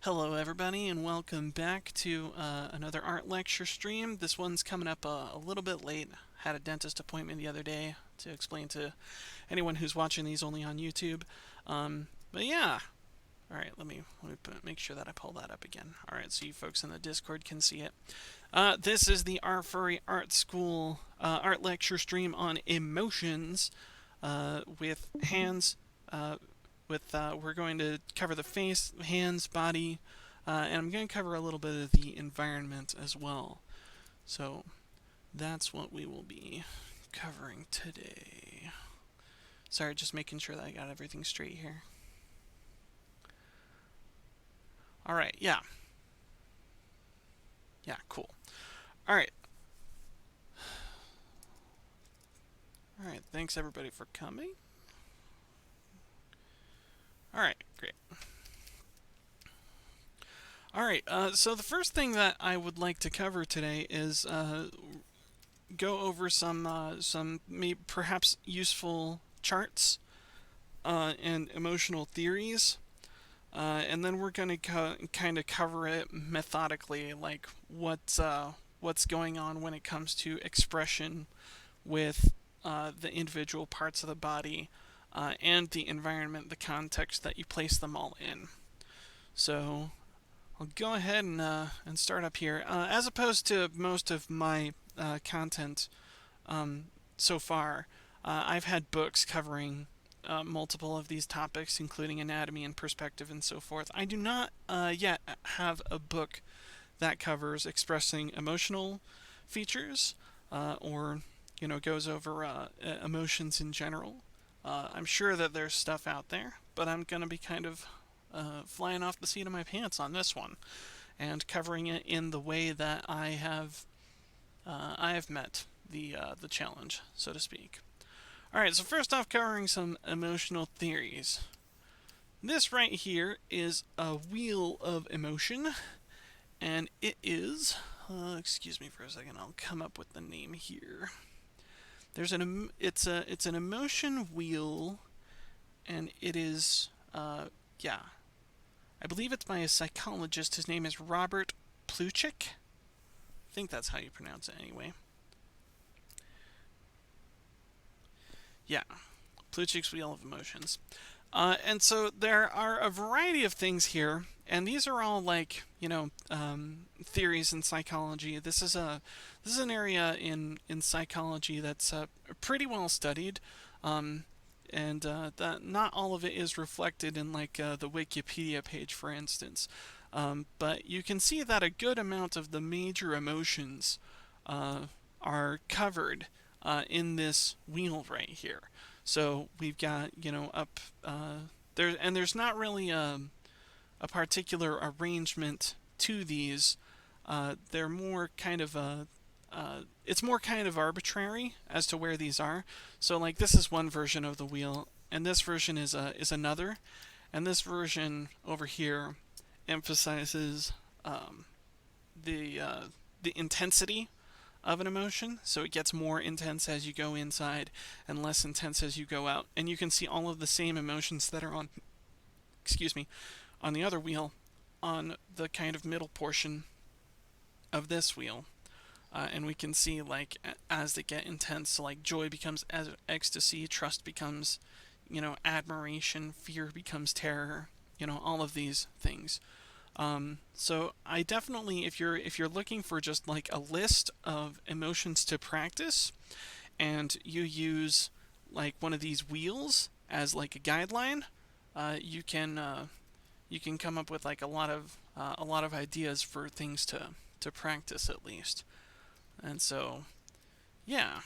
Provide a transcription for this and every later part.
Hello everybody and welcome back to another art lecture stream. This one's coming up a little bit late. Had a dentist appointment the other day to explain to anyone who's watching these only on YouTube. But yeah, alright, make sure that I pull that up again. Alright, so you folks in the Discord can see it. This is the FurryArtSchool art lecture stream on emotions with hands. We're going to cover the face, hands, body, and I'm going to cover a little bit of the environment as well. So that's what we will be covering today. Sorry, just making sure that I got everything straight here. Alright, yeah. Yeah, cool. Alright. Alright, thanks everybody for coming. Alright, great. Alright, so the first thing that I would like to cover today is go over some perhaps useful charts and emotional theories, and then we're going to kind of cover it methodically, like what's going on when it comes to expression with the individual parts of the body and the environment, the context that you place them all in. So I'll go ahead and start up here. As opposed to most of my content so far, I've had books covering multiple of these topics, including anatomy and perspective and so forth. I do not yet have a book that covers expressing emotional features or goes over emotions in general. I'm sure that there's stuff out there, but I'm going to be kind of flying off the seat of my pants on this one and covering it in the way that I have met the challenge, so to speak. Alright, so first off, covering some emotional theories. This right here is a wheel of emotion, and it is, excuse me for a second, I'll come up with the name here. It's an emotion wheel, and it is, yeah, I believe it's by a psychologist. His name is Robert Plutchik. I think that's how you pronounce it anyway. Yeah, Plutchik's Wheel of Emotions. And so there are a variety of things here, and these are all like theories in psychology. This is an area in psychology that's pretty well studied, and that not all of it is reflected in like the Wikipedia page, for instance. But you can see that a good amount of the major emotions are covered in this wheel right here. So we've got up there, and there's not really a particular arrangement to these. They're more kind of it's more kind of arbitrary as to where these are. So like this is one version of the wheel, and this version is another, and this version over here emphasizes the intensity of an emotion, so it gets more intense as you go inside and less intense as you go out. And you can see all of the same emotions that are on the other wheel on the kind of middle portion of this wheel. And we can see like as they get intense, so like joy becomes ecstasy, trust becomes admiration, fear becomes terror, all of these things. So I definitely, if you're looking for just like a list of emotions to practice, and you use like one of these wheels as like a guideline, you can come up with like a lot of ideas for things to practice at least. And so, yeah.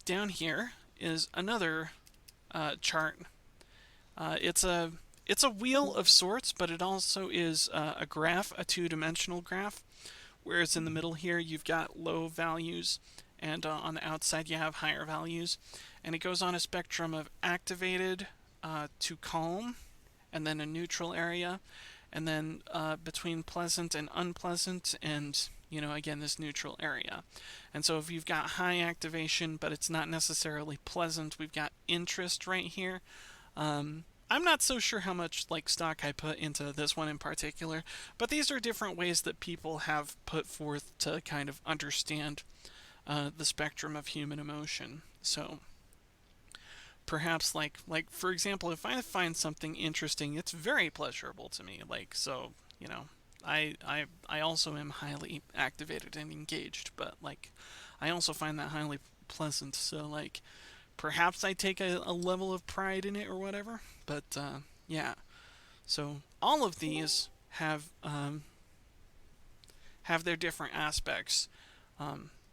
Down here is another chart. It's a wheel of sorts, but it also is a graph, a two-dimensional graph. Whereas in the middle here, you've got low values, and on the outside you have higher values. And it goes on a spectrum of activated to calm, and then a neutral area, and then between pleasant and unpleasant, and again, this neutral area. And so if you've got high activation, but it's not necessarily pleasant, we've got interest right here. I'm not so sure how much like stock I put into this one in particular, but these are different ways that people have put forth to kind of understand the spectrum of human emotion. So perhaps like for example, if I find something interesting, it's very pleasurable to me. Like so, you know, I also am highly activated and engaged, but like I also find that highly pleasant. So like perhaps I take a level of pride in it or whatever. But yeah, so all of these have their different aspects.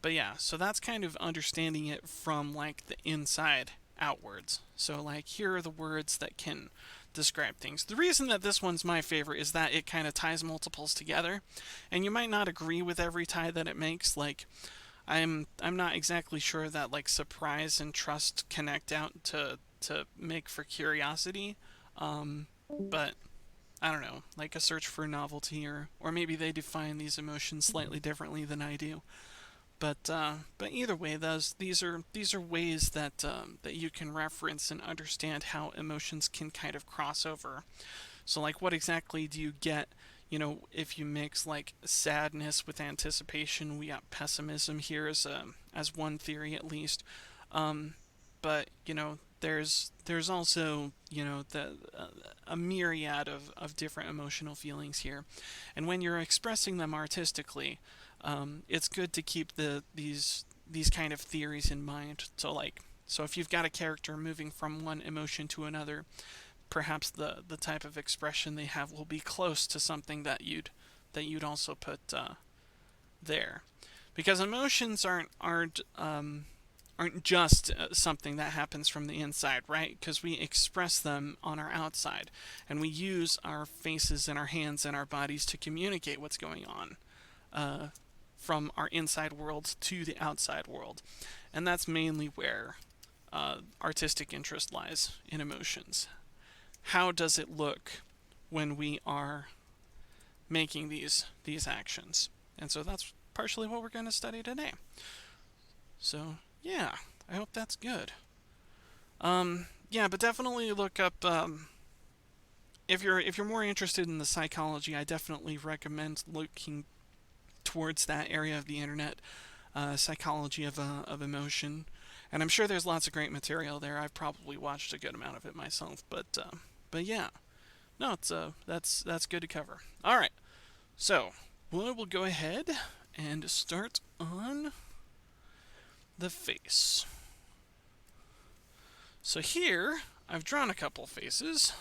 But yeah, so that's kind of understanding it from like the inside outwards. So like here are the words that can describe things. The reason that this one's my favorite is that it kind of ties multiples together, and you might not agree with every tie that it makes. Like I'm not exactly sure that like surprise and trust connect out to make for curiosity, but I don't know, like a search for novelty, or maybe they define these emotions slightly differently than I do. But either way, these are ways that that you can reference and understand how emotions can kind of cross over. So like, what exactly do you get? If you mix like sadness with anticipation, we got pessimism here as one theory at least. Um, but there's also a myriad of different emotional feelings here, and when you're expressing them artistically, it's good to keep these kind of theories in mind. So if you've got a character moving from one emotion to another, perhaps the type of expression they have will be close to something that you'd also put there, because emotions aren't just something that happens from the inside, right? Because we express them on our outside, and we use our faces and our hands and our bodies to communicate what's going on from our inside world to the outside world. And that's mainly where artistic interest lies in emotions. How does it look when we are making these actions? And so that's partially what we're going to study today. So yeah, I hope that's good. Yeah, but definitely look up. If you're more interested in the psychology, I definitely recommend looking towards that area of the internet, psychology of emotion. And I'm sure there's lots of great material there. I've probably watched a good amount of it myself, but yeah, no, that's good to cover. All right, so we'll go ahead and start on the face. So here I've drawn a couple faces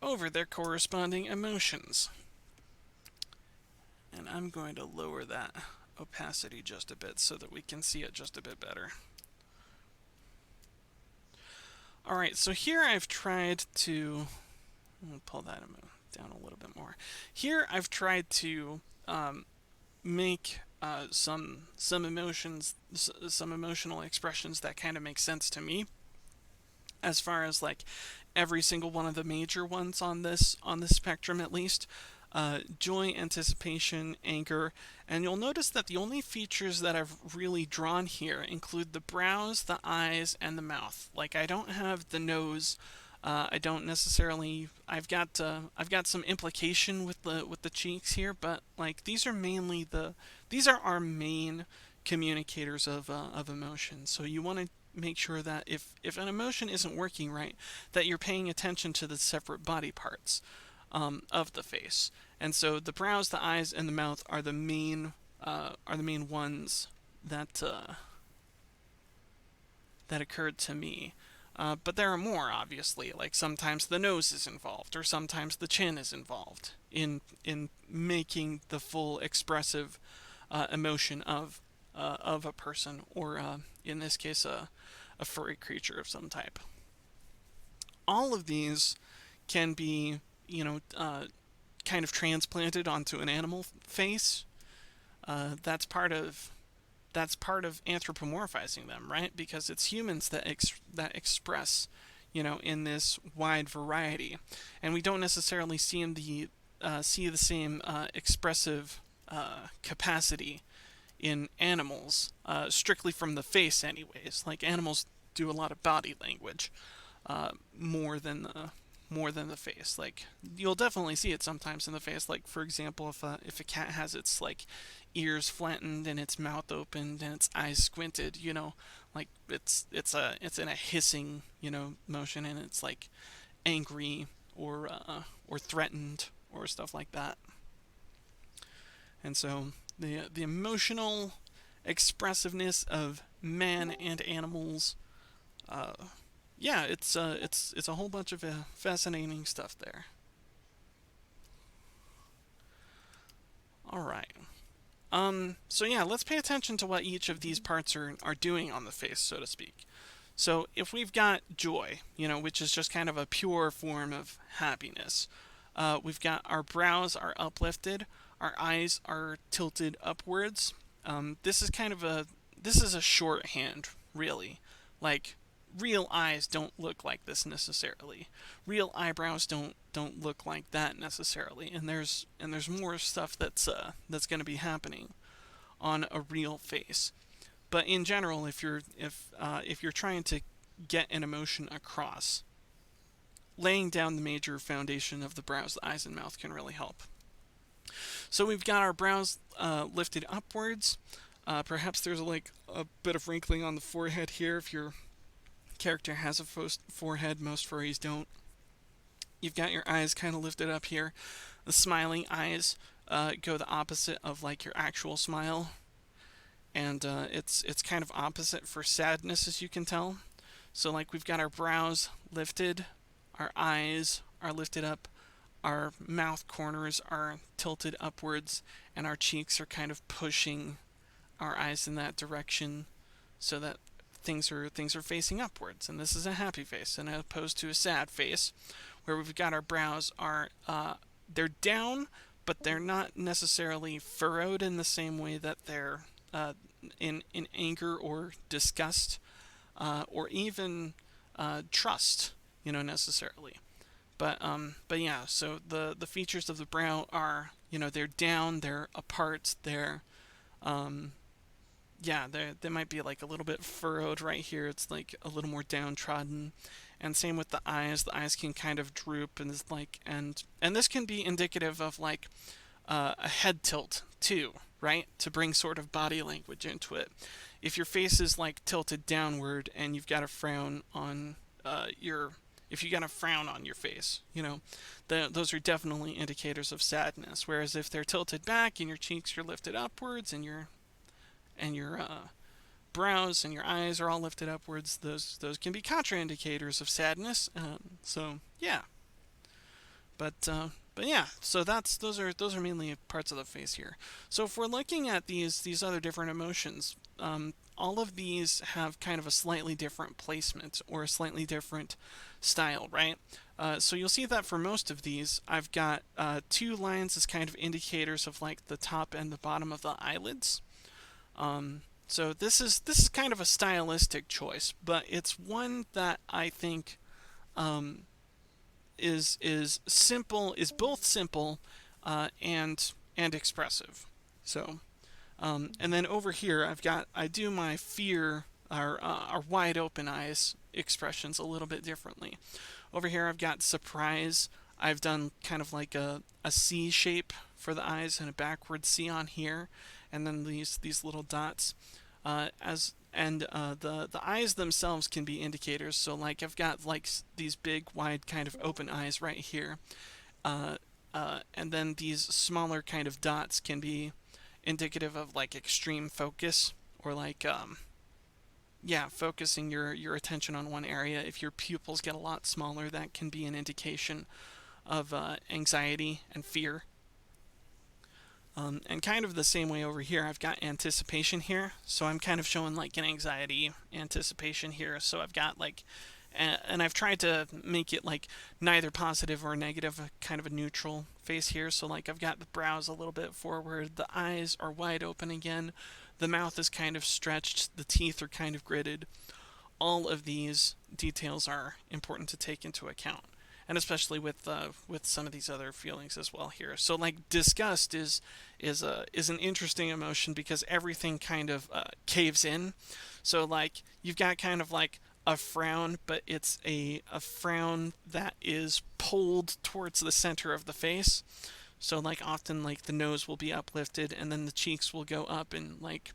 over their corresponding emotions, and I'm going to lower that opacity just a bit so that we can see it just a bit better. Alright, so here I've tried to pull that down a little bit more. Here I've tried to make some emotions, some emotional expressions that kind of make sense to me, as far as like every single one of the major ones on this spectrum at least. Joy, anticipation, anger, and you'll notice that the only features that I've really drawn here include the brows, the eyes, and the mouth. Like I don't have the nose. I don't necessarily. I've got some implication with the cheeks here, but like these are our main communicators of emotion. So you want to make sure that if an emotion isn't working right, that you're paying attention to the separate body parts of the face. And so the brows, the eyes, and the mouth are the main ones that that occurred to me. But there are more, obviously. Like sometimes the nose is involved, or sometimes the chin is involved in making the full expressive emotion of a person, or in this case, a furry creature of some type. All of these can be, kind of transplanted onto an animal face. That's part of anthropomorphizing them, right? Because it's humans that express, in this wide variety, and we don't necessarily see the same expressive capacity in animals, strictly from the face, anyways. Like animals do a lot of body language, more than the face. Like you'll definitely see it sometimes in the face. Like for example, if a cat has its like ears flattened and its mouth opened and its eyes squinted, like it's in a hissing motion, and it's like angry or threatened or stuff like that. And so the emotional expressiveness of man and animals, uh, yeah, it's a whole bunch of fascinating stuff there. All right. So yeah, let's pay attention to what each of these parts are doing on the face, so to speak. So if we've got joy, which is just kind of a pure form of happiness, we've got our brows are uplifted, our eyes are tilted upwards. This is a shorthand, really. Like real eyes don't look like this necessarily. Real eyebrows don't look like that necessarily. And there's more stuff that's going to be happening on a real face. But in general, if you're trying to get an emotion across, laying down the major foundation of the brows, the eyes, and mouth can really help. So we've got our brows lifted upwards. Perhaps there's like a bit of wrinkling on the forehead here if your character has a forehead. Most furries don't. You've got your eyes kind of lifted up here. The smiling eyes go the opposite of like your actual smile, and it's kind of opposite for sadness, as you can tell. So like we've got our brows lifted, our eyes are lifted up, our mouth corners are tilted upwards, and our cheeks are kind of pushing our eyes in that direction, so that things are facing upwards. And this is a happy face, and as opposed to a sad face, where we've got our brows are they're down, but they're not necessarily furrowed in the same way that they're in anger or disgust, or even trust, necessarily. But yeah, so the features of the brow are, they're down, they're apart, they're um, yeah, they might be like a little bit furrowed right here. It's like a little more downtrodden. And same with the eyes. The eyes can kind of droop, and it's like and this can be indicative of like a head tilt too, right? To bring sort of body language into it. If your face is like tilted downward and you've got a frown on your if you got a frown on your face, those are definitely indicators of sadness. Whereas if they're tilted back and your cheeks are lifted upwards and your brows and your eyes are all lifted upwards, those can be contraindicators of sadness. So yeah, but yeah, so those are mainly parts of the face here. So if we're looking at these other different emotions, all of these have kind of a slightly different placement or a slightly different style, right? So you'll see that for most of these, I've got two lines as kind of indicators of like the top and the bottom of the eyelids. So this is kind of a stylistic choice, but it's one that I think is simple, is both simple and expressive. So and then over here I do my fear our wide open eyes expressions a little bit differently. Over here I've got surprise. I've done kind of like a C shape for the eyes and a backward C on here, and then these little dots. The eyes themselves can be indicators. So like I've got like these big wide kind of open eyes right here, and then these smaller kind of dots can be indicative of like extreme focus, or like focusing your attention on one area. If your pupils get a lot smaller, that can be an indication of anxiety and fear. And kind of the same way over here, I've got anticipation here. So I'm kind of showing like an anxiety anticipation here. So I've got like, and I've tried to make it like neither positive or negative, kind of a neutral face here. So like I've got the brows a little bit forward, the eyes are wide open again, the mouth is kind of stretched, the teeth are kind of gritted. All of these details are important to take into account, and especially with some of these other feelings as well here. So like disgust is an interesting emotion because everything kind of caves in. So like you've got kind of like a frown, but it's a frown that is pulled towards the center of the face. So like often like the nose will be uplifted and then the cheeks will go up, and like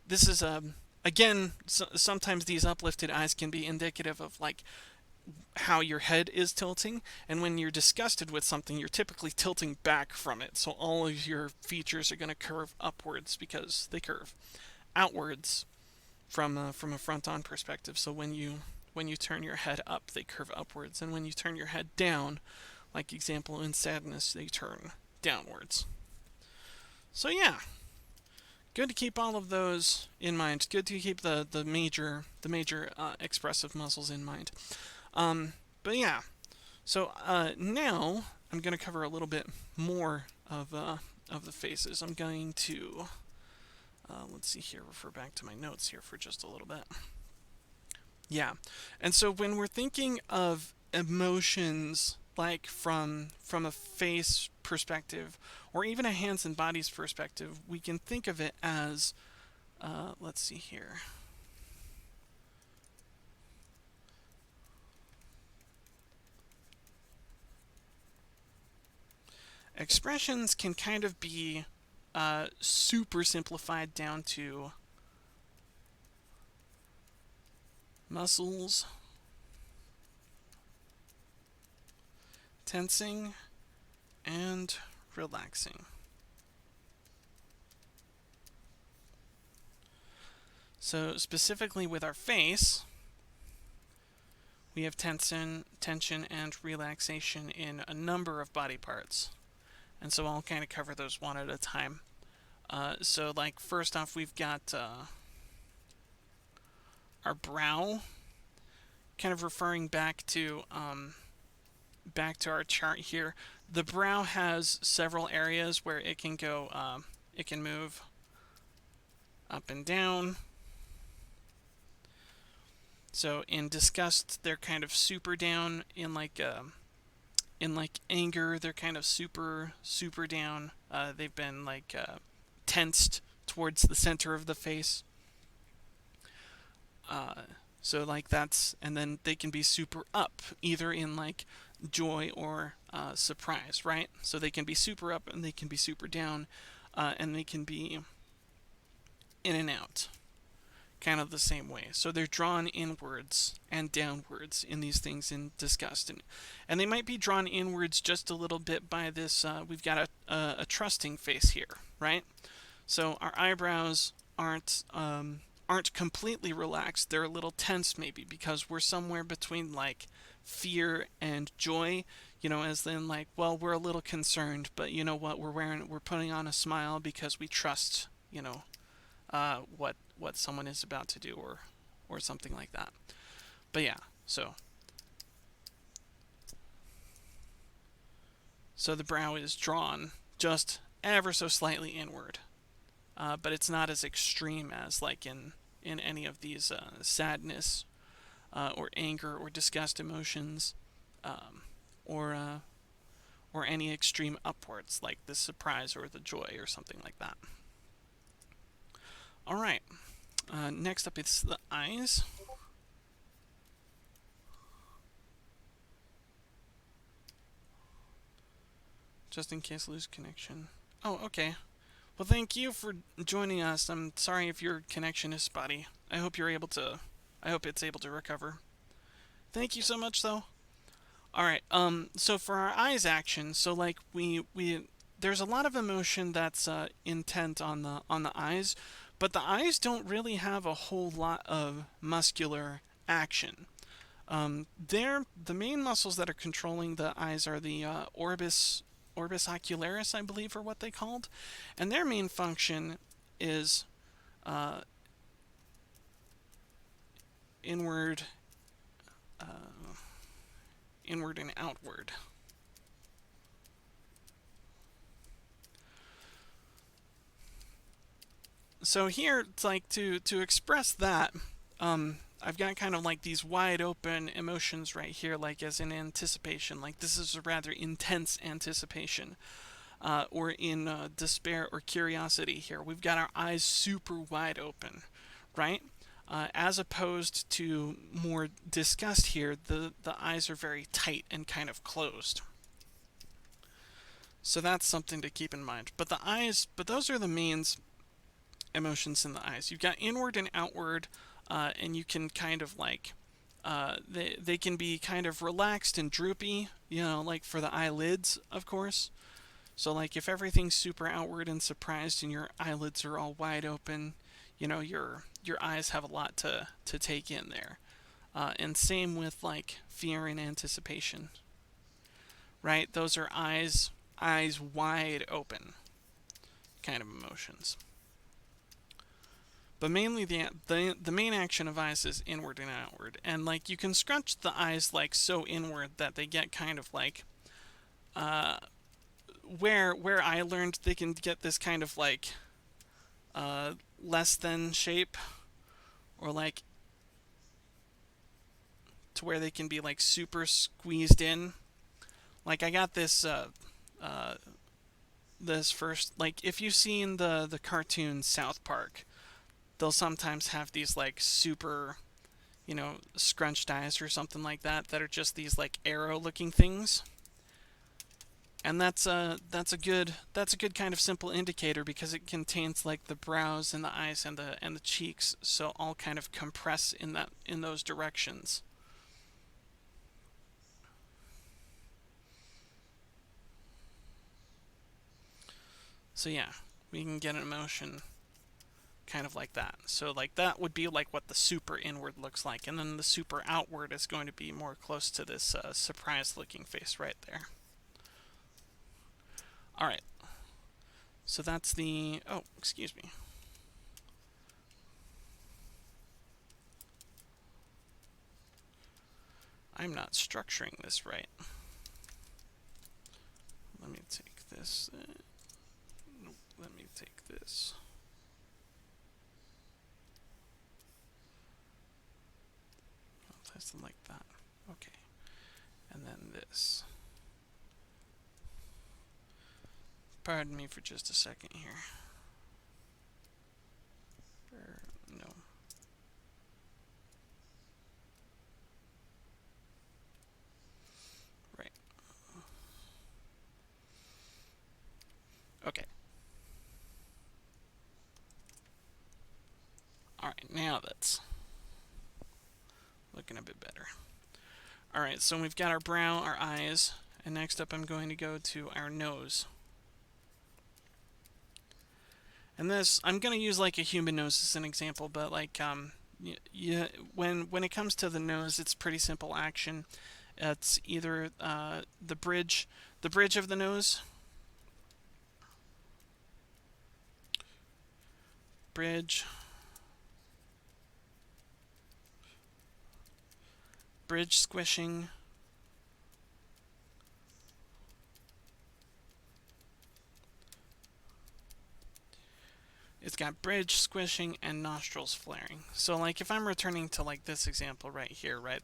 this is again sometimes these uplifted eyes can be indicative of like how your head is tilting, and when you're disgusted with something you're typically tilting back from it, so all of your features are going to curve upwards because they curve outwards from a front on perspective. So when you turn your head up they curve upwards, and when you turn your head down, like example in sadness, they turn downwards. So yeah, good to keep all of those in mind. Good to keep the major expressive muscles in mind. But yeah, so now I'm going to cover a little bit more of the faces. I'm going to let's see here, refer back to my notes here for just a little bit. Yeah, and so when we're thinking of emotions like from a face perspective or even a hands and bodies perspective, we can think of it as let's see here. Expressions can kind of be super simplified down to muscles tensing and relaxing. So specifically with our face, we have tension and relaxation in a number of body parts. And so I'll kind of cover those one at a time. So like first off, we've got our brow, kind of referring back to our chart here. The brow has several areas where it can go, it can move up and down. So in disgust, they're kind of super down. In like anger, they're kind of super down. They've been like tensed towards the center of the face. So like that's, and then they can be super up, either in like joy or surprise, right? So they can be super up and they can be super down, and they can be in and out, kind of the same way. So they're drawn inwards and downwards in these things in disgust, and they might be drawn inwards just a little bit by this. We've got a trusting face here, right? So our eyebrows aren't completely relaxed. They're a little tense maybe because we're somewhere between like fear and joy, as then like, well, we're a little concerned, but you know what, we're putting on a smile because we trust, what someone is about to do, or something like that. But yeah, so the brow is drawn just ever so slightly inward, but it's not as extreme as like in any of these sadness or anger or disgust emotions, or any extreme upwards like the surprise or the joy or something like that. All right. Next up is the eyes. Just in case I lose connection. Oh, okay. Well, thank you for joining us. I'm sorry if your connection is spotty. I hope it's able to recover. Thank you so much, though. All right. So for our eyes action, so like we there's a lot of emotion that's intent on the eyes, but the eyes don't really have a whole lot of muscular action. The main muscles that are controlling the eyes are the orbis ocularis, I believe, are what they called, and their main function is inward and outward. So here, it's like to express that, I've got kind of like these wide open emotions right here, like as in anticipation, like this is a rather intense anticipation, or in despair or curiosity here. We've got our eyes super wide open, right? as opposed to more discussed here, the eyes are very tight and kind of closed. So that's something to keep in mind. But the eyes, but those are the main emotions in the eyes. You've got inward and outward, and you can kind of like, they can be kind of relaxed and droopy, you know, like for the eyelids, of course. So like if everything's super outward and surprised and your eyelids are all wide open, you know, your eyes have a lot to take in there. And same with like fear and anticipation, right? Those are eyes wide open kind of emotions. But mainly the main action of eyes is inward and outward. And like you can scrunch the eyes like so inward that they get kind of like uh where I learned they can get this kind of like less than shape, or like to where they can be like super squeezed in. Like I got uh this first, like if you've seen the cartoon South Park, they'll sometimes have these like super, you know, scrunched eyes or something like that are just these like arrow looking things. And that's a good kind of simple indicator because it contains like the brows and the eyes and the cheeks, so all kind of compress in those directions. So yeah, we can get an emotion kind of like that. So like that would be like what the super inward looks like, and then the super outward is going to be more close to this surprised looking face right there. All right. So that's the, oh, excuse me. I'm not structuring this right. Let me take this. Nope, let me take this. Something like that. Okay. And then this. Pardon me for just a second here. No. Right. Okay. Alright, now that's looking a bit better. Alright, so we've got our brow, our eyes, and next up I'm going to go to our nose. And this, I'm going to use like a human nose as an example, but like, when it comes to the nose, it's pretty simple action. It's either the bridge of the nose, bridge, bridge squishing, it's got bridge squishing and nostrils flaring. So like if I'm returning to like this example right here, right?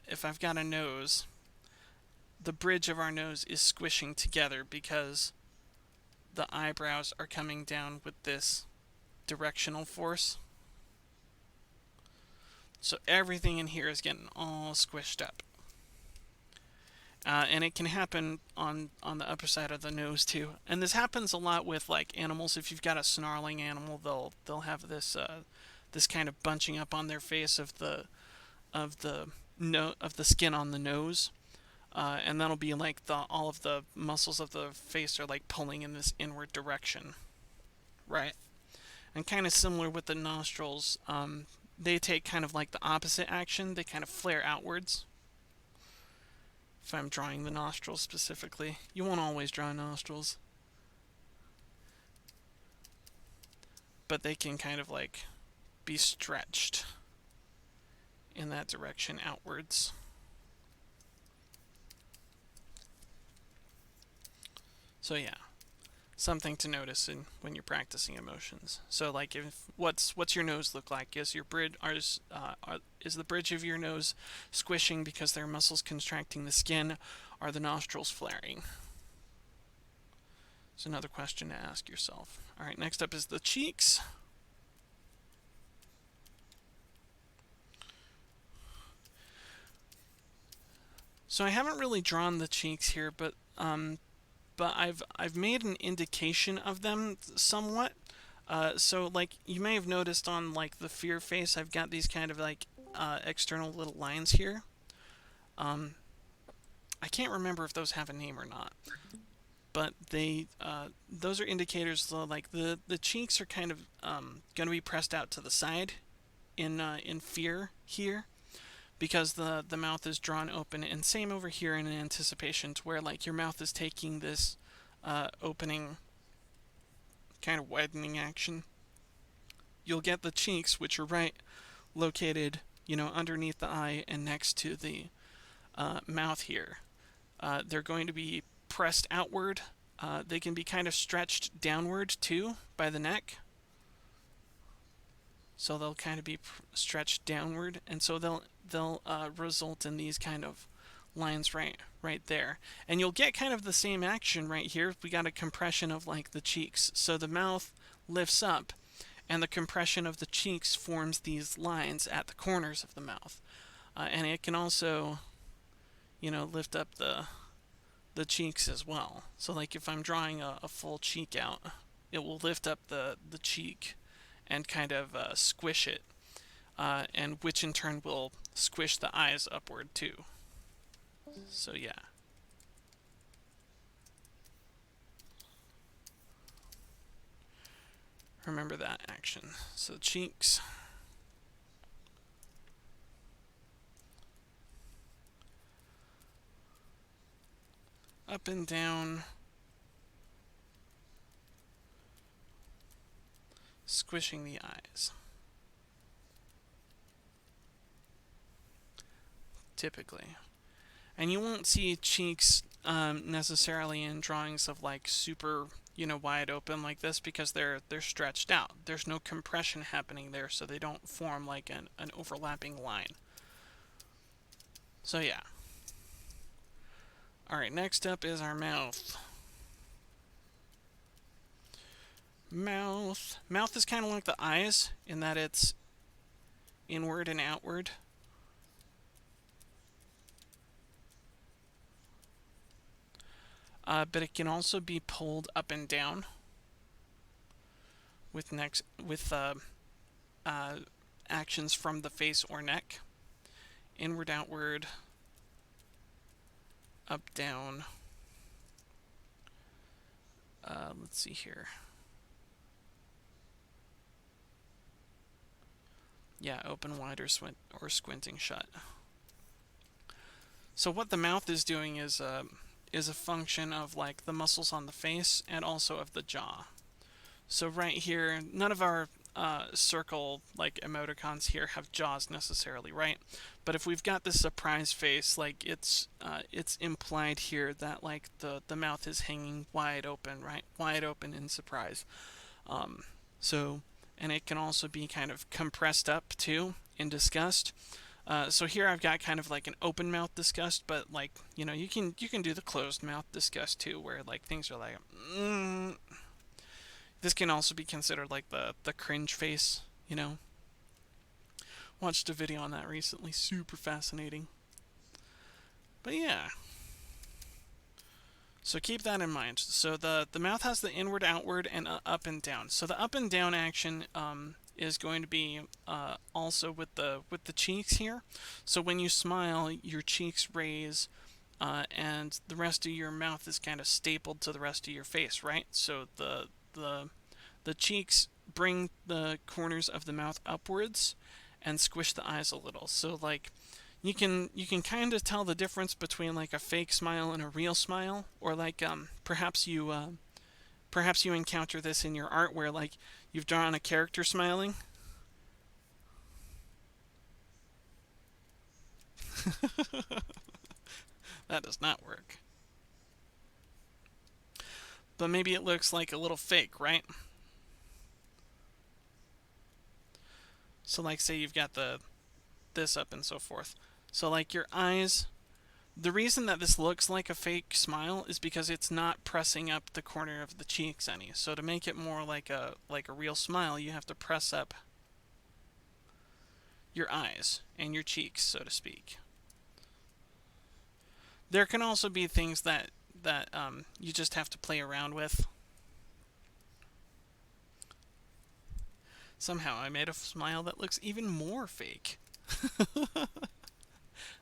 If I've got a nose, the bridge of our nose is squishing together because the eyebrows are coming down with this directional force. So everything in here is getting all squished up. And it can happen on the upper side of the nose too. And this happens a lot with like animals. If you've got a snarling animal, they'll have this kind of bunching up on their face of the of the skin on the nose. And that'll be like all of the muscles of the face are like pulling in this inward direction, right? And kind of similar with the nostrils, they take kind of like the opposite action. They kind of flare outwards. If I'm drawing the nostrils specifically, you won't always draw nostrils, but they can kind of like be stretched in that direction outwards. So yeah, something to notice when you're practicing emotions. So like, if what's your nose look like? Is your bridge is the bridge of your nose squishing because there are muscles contracting the skin? Are the nostrils flaring? It's another question to ask yourself. All right, next up is the cheeks. So I haven't really drawn the cheeks here, but I've made an indication of them somewhat. So like you may have noticed on like the fear face, I've got these kind of like external little lines here. Um, I can't remember if those have a name or not, but those are indicators. So like the cheeks are kind of going to be pressed out to the side in fear here, because the mouth is drawn open, and same over here in anticipation, to where like your mouth is taking this opening kind of widening action. You'll get the cheeks, which are right located, underneath the eye and next to the mouth here. They're going to be pressed outward. They can be kind of stretched downward too by the neck. So they'll kind of be stretched downward, and so they'll result in these kind of lines right there. And you'll get kind of the same action right here. We got a compression of like the cheeks. So the mouth lifts up, and the compression of the cheeks forms these lines at the corners of the mouth. And it can also, lift up the cheeks as well. So like if I'm drawing a full cheek out, it will lift up the cheek and kind of squish it, and which in turn will squish the eyes upward too. So yeah. Remember that action. So cheeks. Up and down. Squishing the eyes. Typically. And you won't see cheeks necessarily in drawings of like super, wide open like this, because they're stretched out. There's no compression happening there, so they don't form like an overlapping line. So yeah. Alright, next up is our mouth. Mouth is kind of like the eyes in that it's inward and outward. But it can also be pulled up and down with actions from the face or neck. Inward, outward, up, down. Let's see here. Yeah, open wide or squinting shut. So what the mouth is doing is a function of like the muscles on the face and also of the jaw. So right here, none of our circle like emoticons here have jaws necessarily, right? But if we've got this surprise face, like it's implied here that like the mouth is hanging wide open, right? Wide open in surprise. And it can also be kind of compressed up too in disgust. So here I've got kind of like an open mouth disgust, but like, you can do the closed mouth disgust too, where like things are like, This can also be considered like the cringe face, Watched a video on that recently, super fascinating. But yeah. So keep that in mind. So the mouth has the inward, outward, and up and down. So the up and down action is going to be also with the cheeks here. So when you smile, your cheeks raise, and the rest of your mouth is kind of stapled to the rest of your face, right? So the cheeks bring the corners of the mouth upwards and squish the eyes a little. So like you can kind of tell the difference between like a fake smile and a real smile, or like perhaps you encounter this in your art where like you've drawn a character smiling. That does not work. But maybe it looks like a little fake, right? So like say you've got this up and so forth. So like your eyes, the reason that this looks like a fake smile is because it's not pressing up the corner of the cheeks any. So to make it more like a real smile, you have to press up your eyes and your cheeks, so to speak. There can also be things that you just have to play around with. Somehow I made a smile that looks even more fake.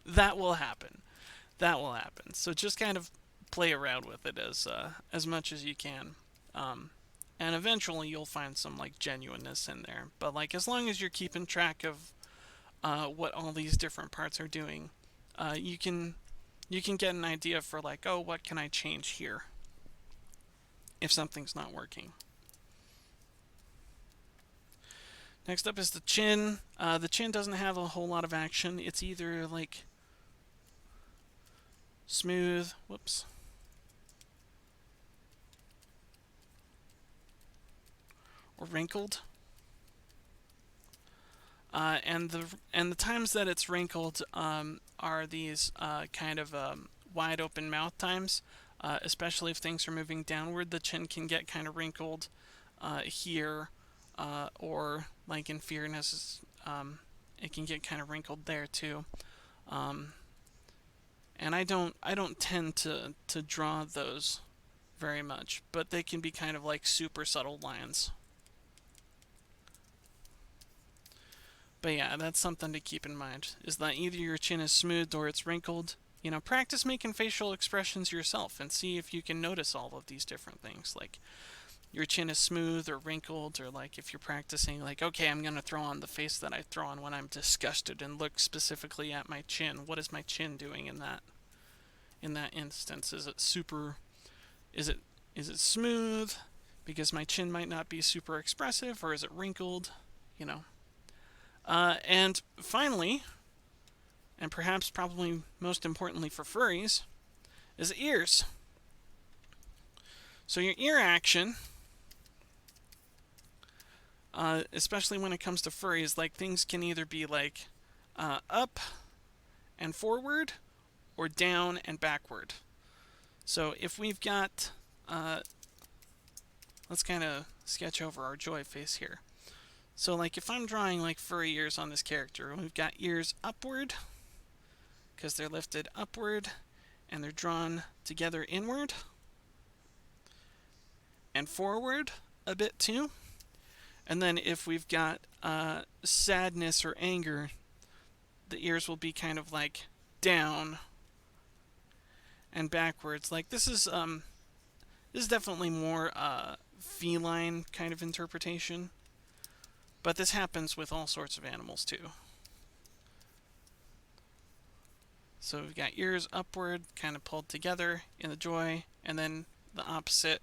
That will happen. That will happen. So just kind of play around with it as much as you can. Um, and eventually you'll find some like genuineness in there. But like as long as you're keeping track of what all these different parts are doing, you can get an idea for like, oh, what can I change here if something's not working. Next up is the chin. The chin doesn't have a whole lot of action. It's either like smooth, whoops, or wrinkled. And the times that it's wrinkled are these kind of wide open mouth times, especially if things are moving downward. The chin can get kind of wrinkled here, or like in Fearness, it can get kind of wrinkled there too. Um, and I don't tend to draw those very much, but they can be kind of like super subtle lines. But yeah, that's something to keep in mind, is that either your chin is smoothed or it's wrinkled. Practice making facial expressions yourself and see if you can notice all of these different things. Like your chin is smooth or wrinkled, or like if you're practicing, like, okay, I'm going to throw on the face that I throw on when I'm disgusted and look specifically at my chin. What is my chin doing in that instance? Is it super is it smooth because my chin might not be super expressive, or is it wrinkled? You know. And finally, and perhaps probably most importantly for furries, is ears. So your ear action, especially when it comes to furries, like things can either be like up and forward or down and backward. So if we've got, let's kind of sketch over our joy face here. So like if I'm drawing like furry ears on this character, we've got ears upward because they're lifted upward and they're drawn together inward, and forward a bit too. And then if we've got sadness or anger, the ears will be kind of like down and backwards. Like this is definitely more feline kind of interpretation, but this happens with all sorts of animals too. So we've got ears upward, kind of pulled together in the joy, and then the opposite.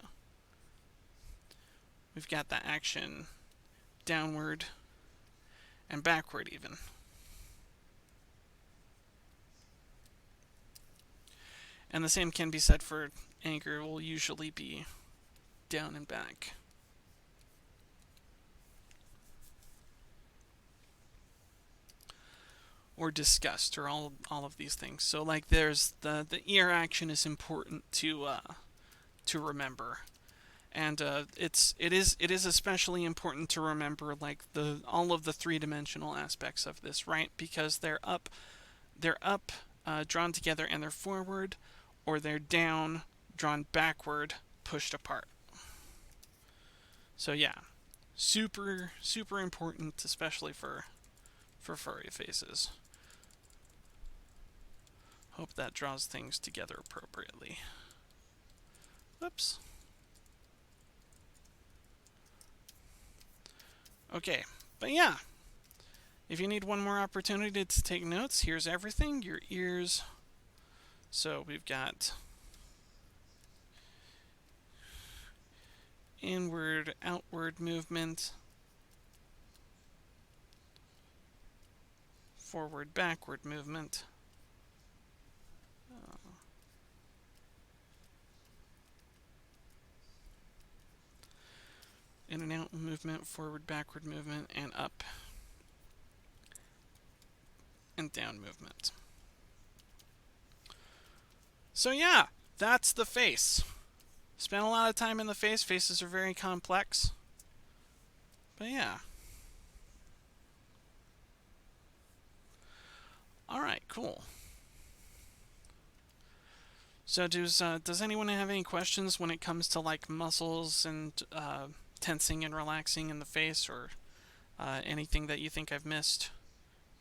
We've got that action downward and backward even. And the same can be said for anger. Will usually be down and back. Or disgust, or all of these things. So like there's the ear action is important to remember. And it is especially important to remember like the all of the three-dimensional aspects of this, right? Because they're up, drawn together, and they're forward, or they're down, drawn backward, pushed apart. So yeah, super super important, especially for furry faces. Hope that draws things together appropriately. Whoops. Okay, but yeah, if you need one more opportunity to take notes, here's everything. Your ears. So we've got inward, outward movement, forward, backward movement. In and out movement, forward, backward movement, and up and down movement. So yeah, that's the face. Spent a lot of time in the face. Faces are very complex. But yeah. Alright, cool. So does anyone have any questions when it comes to like muscles and tensing and relaxing in the face, or anything that you think I've missed?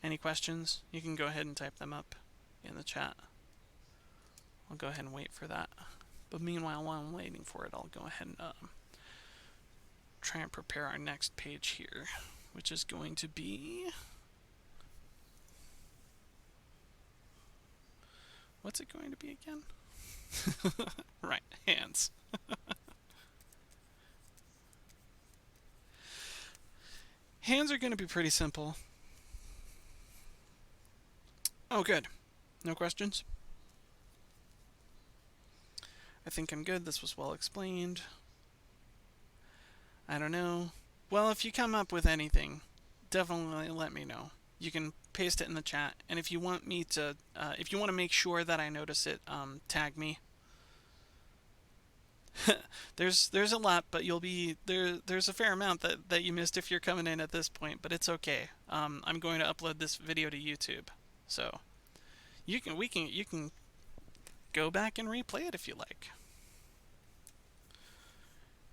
Any questions? You can go ahead and type them up in the chat. I'll go ahead and wait for that. But meanwhile, while I'm waiting for it, I'll go ahead and try and prepare our next page here, which is going to be... What's it going to be again? Right, hands. Hands are going to be pretty simple. Oh, good. No questions? I think I'm good. This was well explained. I don't know. Well, if you come up with anything, definitely let me know. You can paste it in the chat, and if you want me to, if you want to make sure that I notice it, tag me. There's a lot, but you'll be there's a fair amount that you missed if you're coming in at this point, but it's okay. I'm going to upload this video to YouTube, so you can go back and replay it if you like,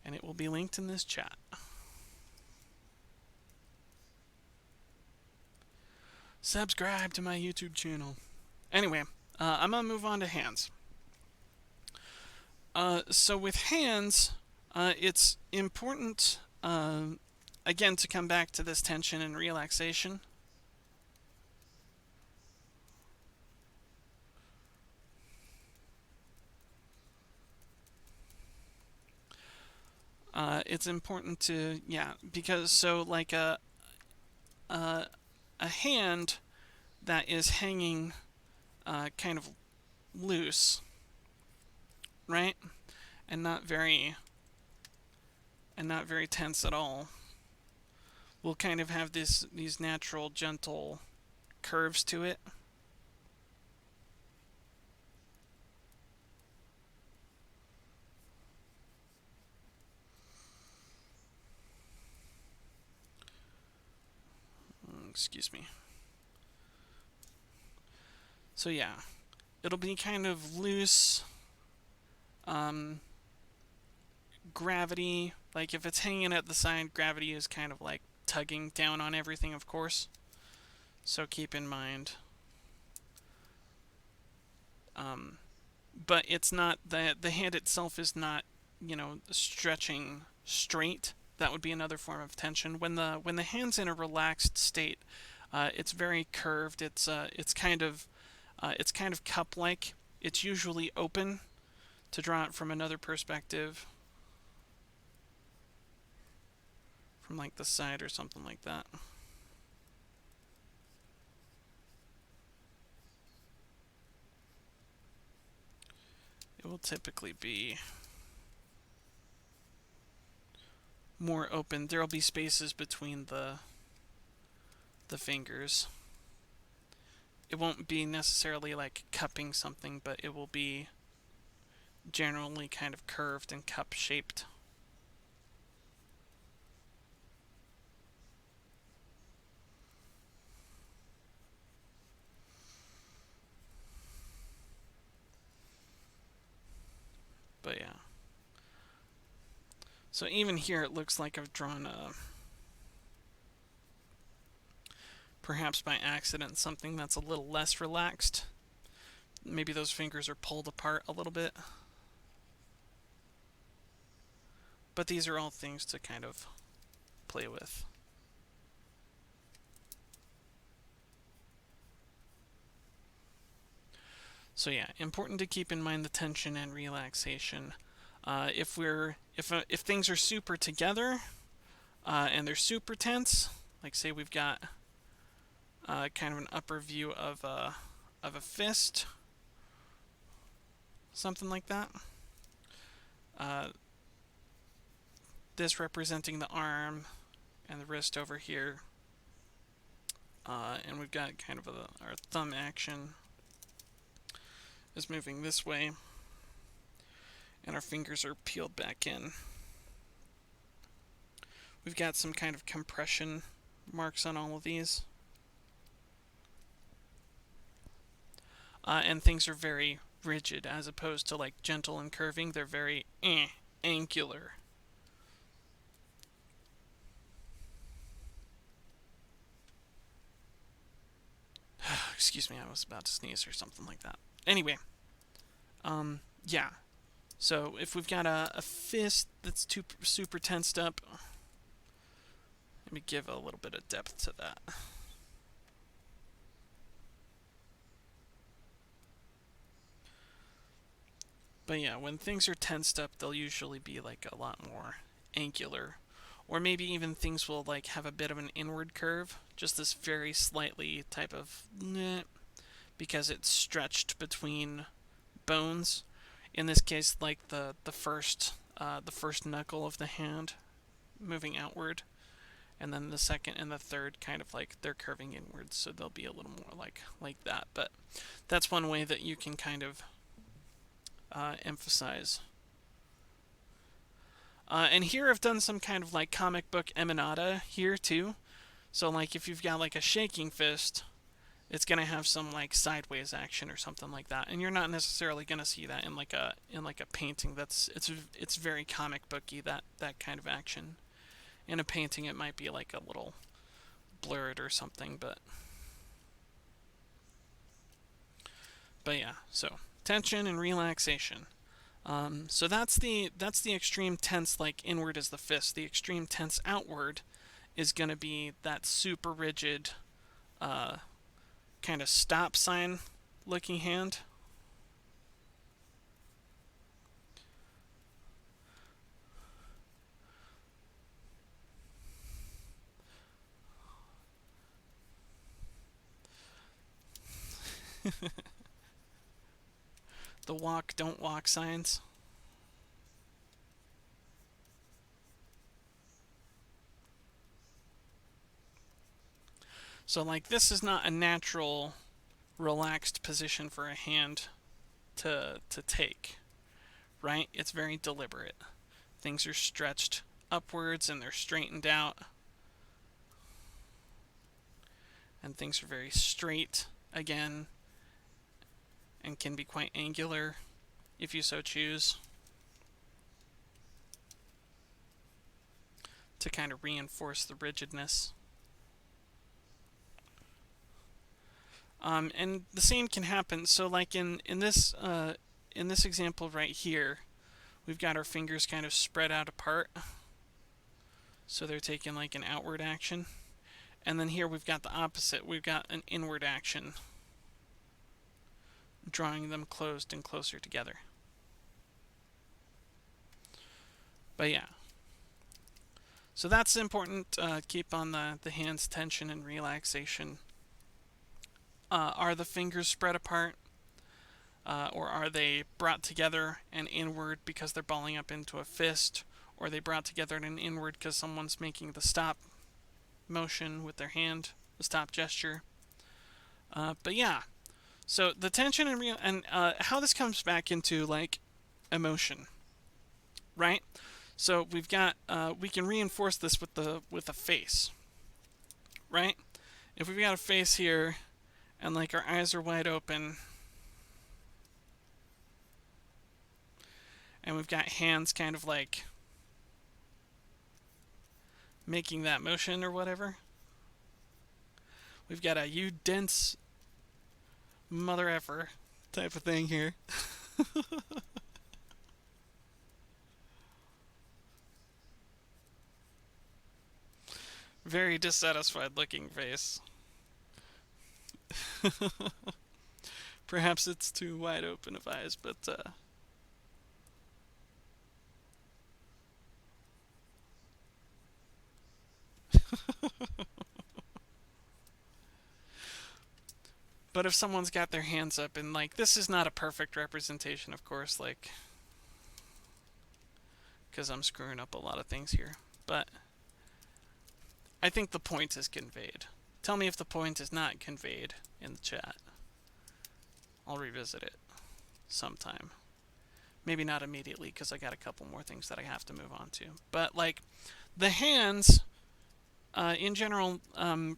and it will be linked in this chat. Subscribe to my YouTube channel. Anyway, I'm gonna move on to hands. So with hands, it's important, again, to come back to this tension and relaxation. It's important to, yeah, because so like a hand that is hanging kind of loose, right? And not very tense at all, will kind of have these natural gentle curves to it. Excuse me. So yeah, it'll be kind of loose, gravity, like if it's hanging at the side, gravity is kind of like tugging down on everything, of course. So keep in mind. But it's not, the hand itself is not, you know, stretching straight. That would be another form of tension. When the hand's in a relaxed state, it's very curved. It's kind of cup-like. It's usually open, to draw it from another perspective, from like the side or something like that. It will typically be more open. There will be spaces between the fingers. It won't be necessarily like cupping something, but it will be generally kind of curved and cup shaped. But yeah. So even here it looks like I've drawn perhaps by accident, something that's a little less relaxed. Maybe those fingers are pulled apart a little bit. But these are all things to kind of play with. So yeah, important to keep in mind the tension and relaxation. If things are super together and they're super tense, like say we've got kind of an upper view of a fist, something like that. This representing the arm and the wrist over here, and we've got kind of our thumb action is moving this way, and our fingers are peeled back in. We've got some kind of compression marks on all of these. And things are very rigid as opposed to like gentle and curving. They're very angular. Excuse me, I was about to sneeze or something like that. Anyway, yeah. So if we've got a fist that's super tensed up, let me give a little bit of depth to that. But yeah, when things are tensed up, they'll usually be like a lot more angular. Or maybe even things will like have a bit of an inward curve, just this very slightly type of because it's stretched between bones. In this case, like the first knuckle of the hand moving outward, and then the second and the third kind of like they're curving inwards, so they'll be a little more like that. But that's one way that you can kind of emphasize. And here I've done some kind of like comic book emanata here too. So like if you've got like a shaking fist, it's gonna have some like sideways action or something like that, and you're not necessarily gonna see that in like a painting. It's very comic booky, that kind of action. In a painting, it might be like a little blurred or something, but yeah. So tension and relaxation. So that's the extreme tense, like inward is the fist. The extreme tense outward is gonna be that super rigid, kind of stop sign looking hand. The walk, don't walk signs. So like this is not a natural relaxed position for a hand to take, right? It's very deliberate. Things are stretched upwards and they're straightened out. And things are very straight again and can be quite angular if you so choose, to kind of reinforce the rigidness. And the same can happen. So like in this example right here, we've got our fingers kind of spread out apart. So they're taking like an outward action. And then here we've got the opposite. We've got an inward action, drawing them closed and closer together. But yeah. So that's important. Keep on the hands tension and relaxation. Are the fingers spread apart? Or are they brought together and inward because they're balling up into a fist? Or are they brought together and inward because someone's making the stop motion with their hand, the stop gesture? But yeah, so the tension and how this comes back into like emotion, right? So we've got we can reinforce this with the face, right? If we've got a face here and like our eyes are wide open and we've got hands kind of like making that motion or whatever, we've got a you dense mother effer type of thing here. Very dissatisfied looking face. Perhaps it's too wide open of eyes, but but if someone's got their hands up, and like this is not a perfect representation, of course, like because I'm screwing up a lot of things here, but I think the point is conveyed. Tell me if the point is not conveyed in the chat. I'll revisit it sometime. Maybe not immediately because I got a couple more things that I have to move on to. But like the hands, in general,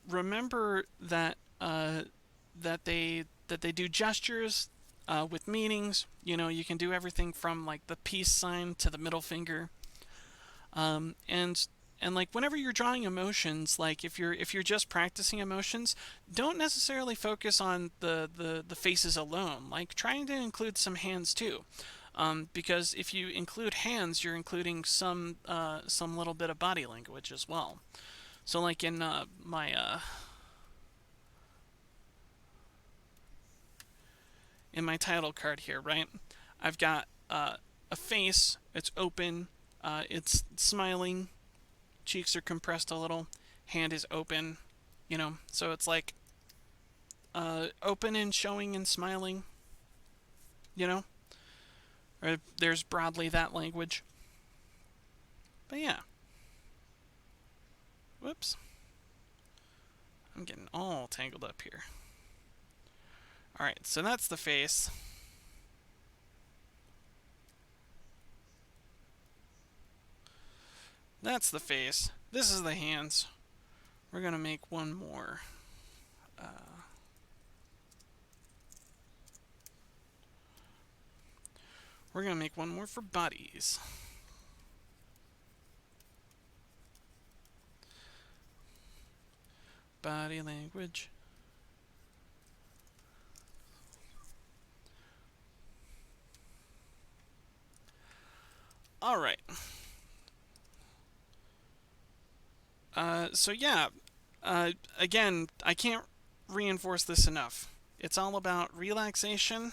remember that that they do gestures with meanings. You know, you can do everything from like the peace sign to the middle finger. And like whenever you're drawing emotions, like if you're just practicing emotions, don't necessarily focus on the faces alone. Like trying to include some hands too. Because if you include hands, you're including some little bit of body language as well. So like in my title card here, right? I've got a face. It's open. It's smiling. Cheeks are compressed a little. Hand is open. You know, so it's like open and showing and smiling. You know, or there's broadly that language. But yeah. Whoops. I'm getting all tangled up here. Alright, so that's the face. That's the face. This is the hands. We're going to make one more. We're going to make one more for bodies. Body language. Alright. So yeah, again, I can't reinforce this enough. It's all about relaxation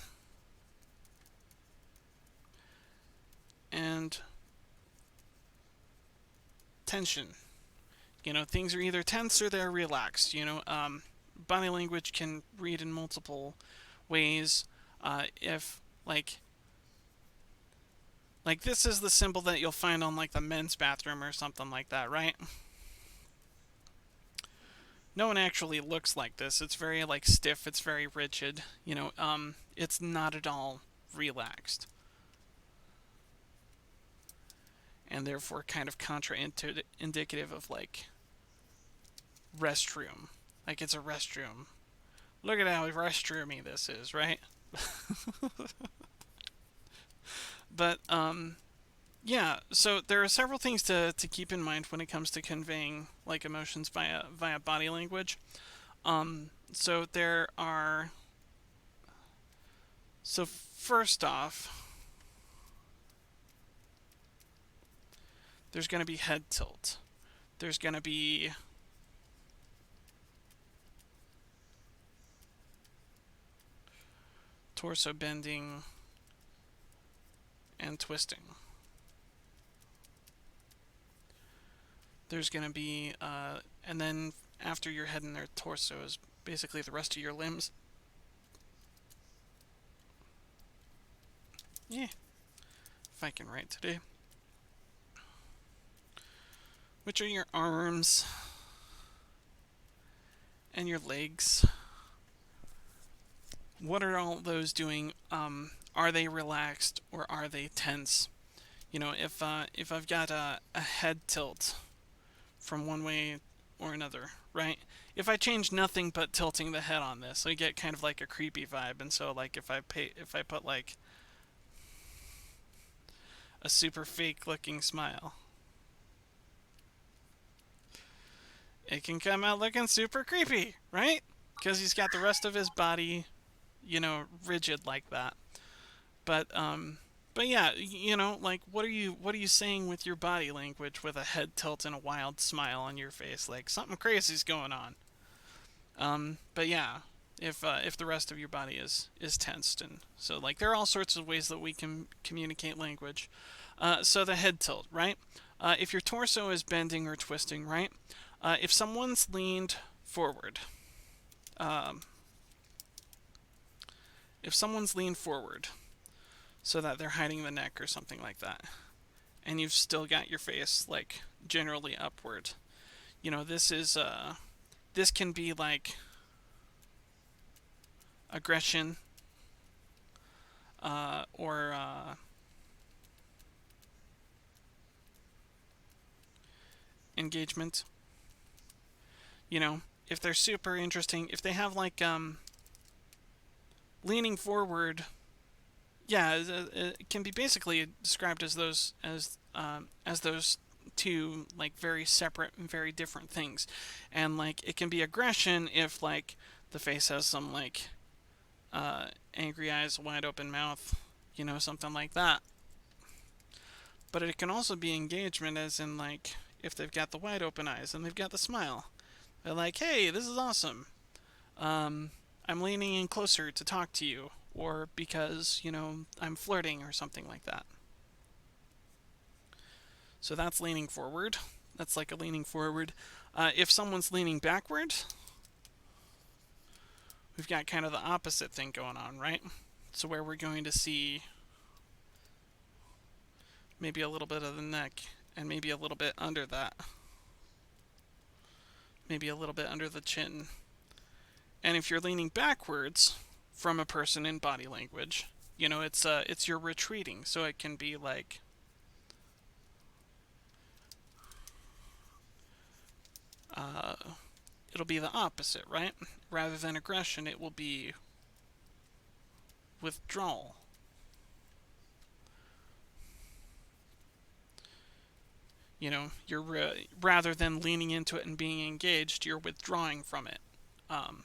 and tension. You know, things are either tense or they're relaxed. You know, body language can read in multiple ways. If like this is the symbol that you'll find on like the men's bathroom or something like that, right? No one actually looks like this. It's very like stiff. It's very rigid. You know, it's not at all relaxed, and therefore kind of contra-indicative of like restroom. Like it's a restroom. Look at how restroomy this is, right? But yeah. So there are several things to keep in mind when it comes to conveying like emotions via body language. So there are. So first off, there's going to be head tilt. There's going to be torso bending and twisting. There's going to be, and then after your head and their torso is basically the rest of your limbs. Yeah, if I can write today. Which are your arms and your legs. What are all those doing? Are they relaxed or are they tense? You know, if I've got a head tilt from one way or another, right? If I change nothing but tilting the head on this, I get kind of like a creepy vibe. And so, like, if I put like a super fake looking smile, it can come out looking super creepy, right? Because he's got the rest of his body, you know, rigid like that. But yeah, you know, like what are you saying with your body language with a head tilt and a wild smile on your face? Like something crazy's going on. But yeah, if the rest of your body is tensed, and so like there are all sorts of ways that we can communicate language. So the head tilt, right? If your torso is bending or twisting, right? If someone's leaned forward, um, if someone's leaned forward so that they're hiding the neck or something like that, and you've still got your face like generally upward, you know, this can be like aggression or engagement. You know, if they're super interesting, if they have like leaning forward yeah, it can be basically described as those two like very separate and very different things, and like it can be aggression if like the face has some like angry eyes, wide open mouth, something like that. But it can also be engagement, as in like if they've got the wide open eyes and they've got the smile. They're like, hey, this is awesome. Um, I'm leaning in closer to talk to you, or because, I'm flirting or something like that. So that's leaning forward. That's like a leaning forward. If someone's leaning backward, we've got kind of the opposite thing going on, right? So where we're going to see maybe a little bit of the neck and maybe a little bit under that. Maybe a little bit under the chin. And if you're leaning backwards from a person in body language, it's you're retreating, so it can be like uh, it'll be the opposite, right? Rather than aggression, it will be withdrawal. You're rather than leaning into it and being engaged, you're withdrawing from it. Um,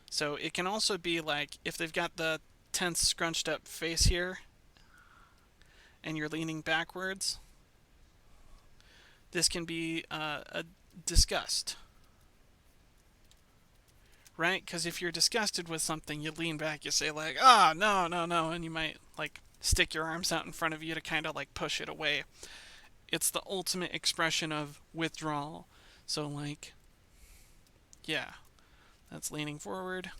so it can also be like if they've got the tense, scrunched up face here, and you're leaning backwards. This can be a disgust, right? Because if you're disgusted with something, you lean back, you say like, "Ah, oh, no, no, no," and you might like stick your arms out in front of you to kind of like push it away. It's the ultimate expression of withdrawal. So like, yeah, that's leaning forward.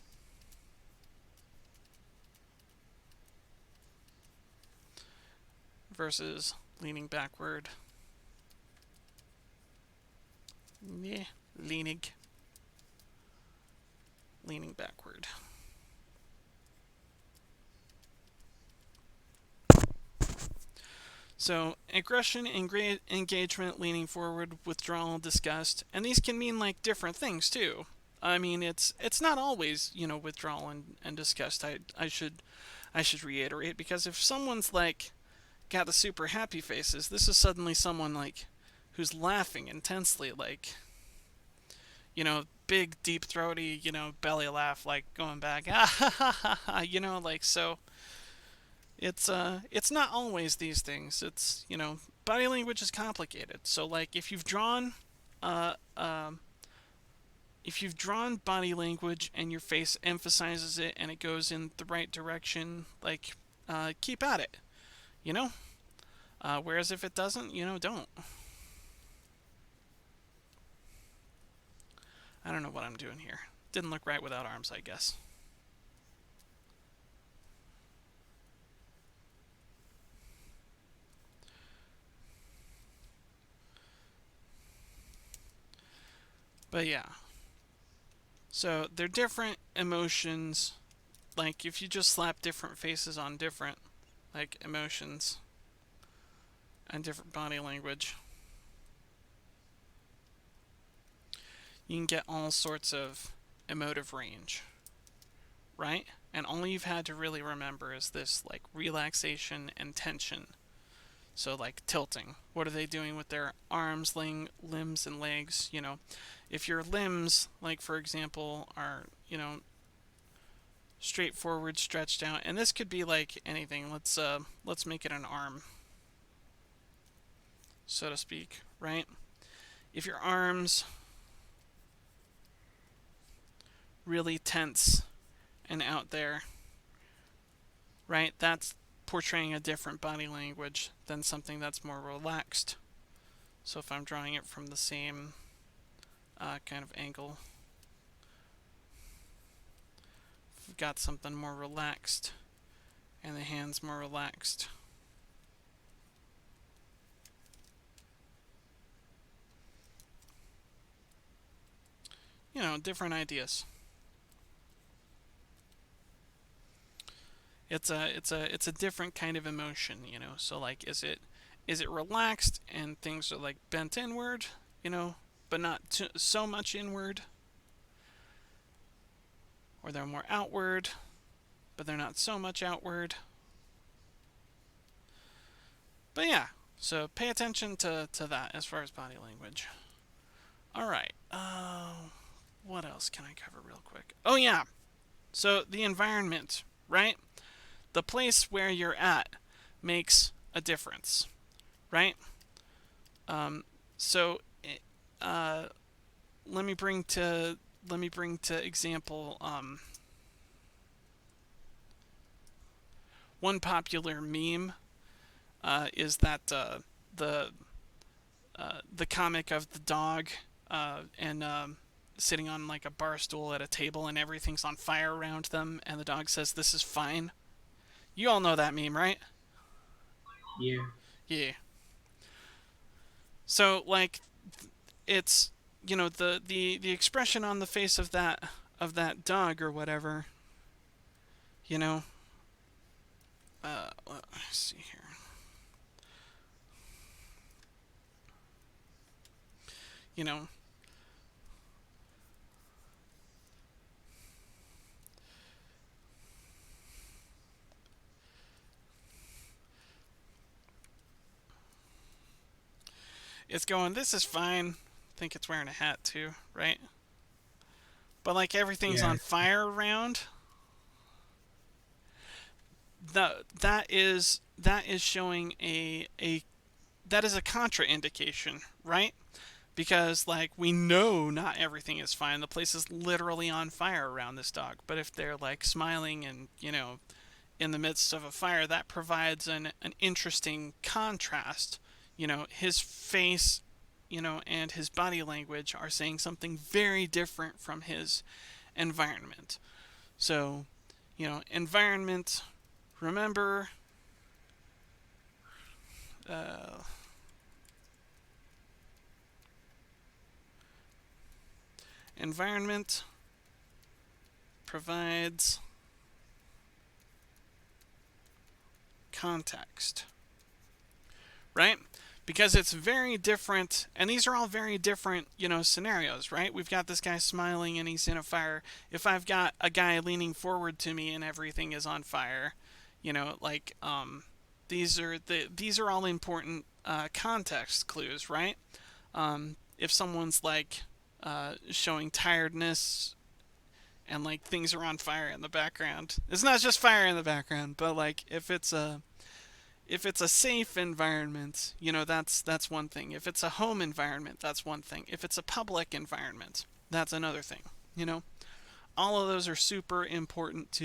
Versus leaning backward. Yeah, leaning. Leaning backward. So, aggression, engagement, leaning forward, withdrawal, disgust, and these can mean like different things too. I mean, it's not always withdrawal and disgust. I should reiterate, because if someone's like got the super happy faces, this is suddenly someone like who's laughing intensely, like big deep throaty belly laugh, like going back ah ha ha ha ha, like so. It's not always these things. It's body language is complicated. So like uh, um, if you've drawn body language and your face emphasizes it and it goes in the right direction, like keep at it, you know. Whereas if it doesn't, don't. I don't know what I'm doing here. Didn't look right without arms, I guess. But yeah. So they're different emotions. Like if you just slap different faces on different like emotions and different body language, you can get all sorts of emotive range, right? And all you've had to really remember is this like relaxation and tension. So like tilting. What are they doing with their arms, limbs, and legs? If your limbs, like for example, are straightforward, stretched out, and this could be like anything. Let's make it an arm, so to speak, right? If your arms really tense and out there, right? That's portraying a different body language than something that's more relaxed. So if I'm drawing it from the same kind of angle, if we've got something more relaxed and the hands more relaxed, different ideas. It's a different kind of emotion. So like, is it relaxed and things are like bent inward, but not so much inward, or they're more outward, but they're not so much outward. But yeah, so pay attention to that as far as body language. All right. What else can I cover real quick? Oh yeah. So the environment, right? The place where you're at makes a difference, right? Um, so uh, let me bring to example one popular meme is that the the comic of the dog and sitting on like a bar stool at a table and everything's on fire around them, and the dog says, "This is fine." You all know that meme, right? Yeah. Yeah. So like it's the expression on the face of that dog or whatever, you know. Let's see here. You know, it's going, "This is fine." I think it's wearing a hat too, right? But like everything's Yeah. on fire around. That is showing a that is a contraindication, right? Because like we know not everything is fine. The place is literally on fire around this dog. But if they're like smiling and in the midst of a fire, that provides an interesting contrast. His face, and his body language are saying something very different from his environment. So, environment, remember, uh, environment provides context, right? Because it's very different, and these are all very different, scenarios, right? We've got this guy smiling and he's in a fire. If I've got a guy leaning forward to me and everything is on fire, like these are all important context clues, right? If someone's like showing tiredness and like things are on fire in the background, it's not just fire in the background, but like if it's a safe environment, that's one thing. If it's a home environment, that's one thing. If it's a public environment, that's another thing. You know, all of those are super important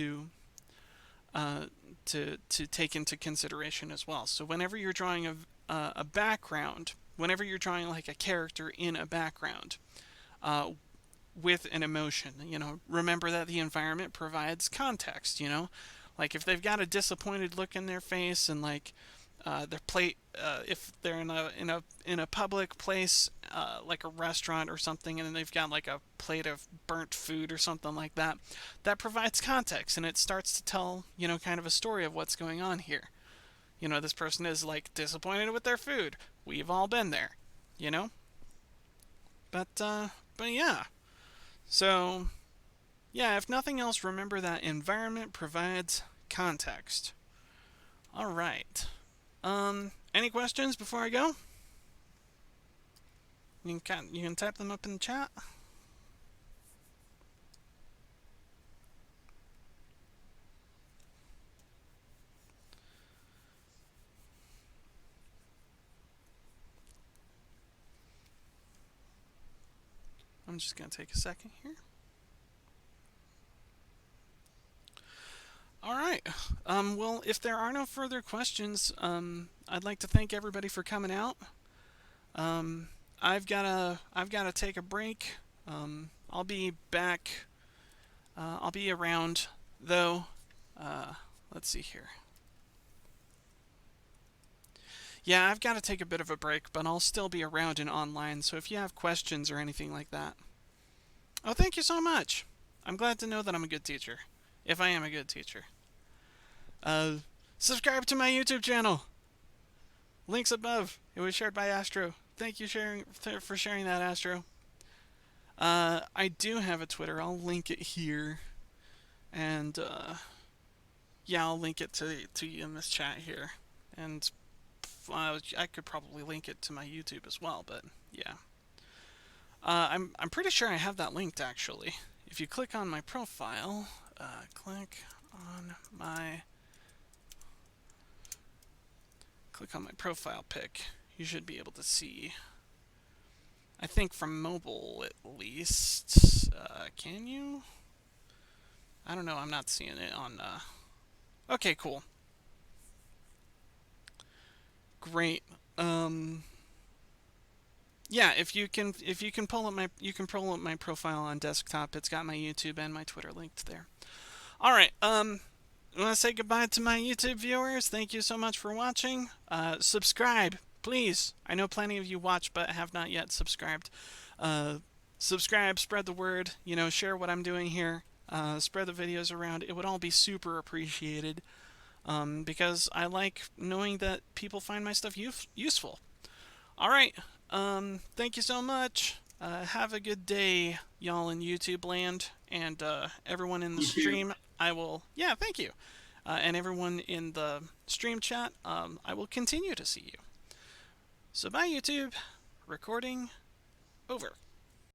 uh, to take into consideration as well. So whenever you're drawing a background, whenever you're drawing like a character in a background uh, with an emotion, remember that the environment provides context. Like if they've got a disappointed look in their face and like their plate, if they're in a public place like a restaurant or something, and they've got like a plate of burnt food or something like that, that provides context and it starts to tell kind of a story of what's going on here. This person is like disappointed with their food. We've all been there, you know. But yeah. So yeah, if nothing else, remember that environment provides context. All right. Any questions before I go? You can type them up in the chat. I'm just gonna take a second here. All right. Well, if there are no further questions, I'd like to thank everybody for coming out. Um, I've gotta take a break. I'll be back. I'll be around though. Uh, let's see here. Yeah, I've got to take a bit of a break, but I'll still be around and online. So if you have questions or anything like that. Oh, thank you so much. I'm glad to know that I'm a good teacher. If I am a good teacher. Uh, Subscribe to my YouTube channel. Links above. It was shared by Astro. Thank you for sharing that, Astro. I do have a Twitter. I'll link it here, and yeah, I'll link it to you in this chat here. And I could probably link it to my YouTube as well, but yeah. I'm pretty sure I have that linked actually. If you click on my profile, click on my profile pic, you should be able to see. I think from mobile at least. Can you? I don't know. I'm not seeing it on. Okay, cool. Great. Yeah, if you can pull up my profile on desktop. It's got my YouTube and my Twitter linked there. All right. I want to say goodbye to my YouTube viewers. Thank you so much for watching. Subscribe, please. I know plenty of you watch but have not yet subscribed. Subscribe, spread the word. Share what I'm doing here. Spread the videos around. It would all be super appreciated. Because I like knowing that people find my stuff useful. All right. Thank you so much. Have a good day, y'all in YouTube land, and everyone in the You too. stream. Yeah, thank you. And everyone in the stream chat, I will continue to see you. So bye, YouTube. Recording over.